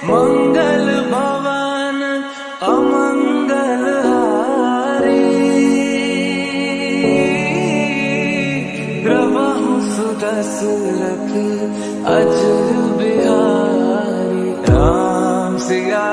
मंगल भवन अमंगल हारी, प्रभु सुदशरथ अजर बिहारी। राम सिया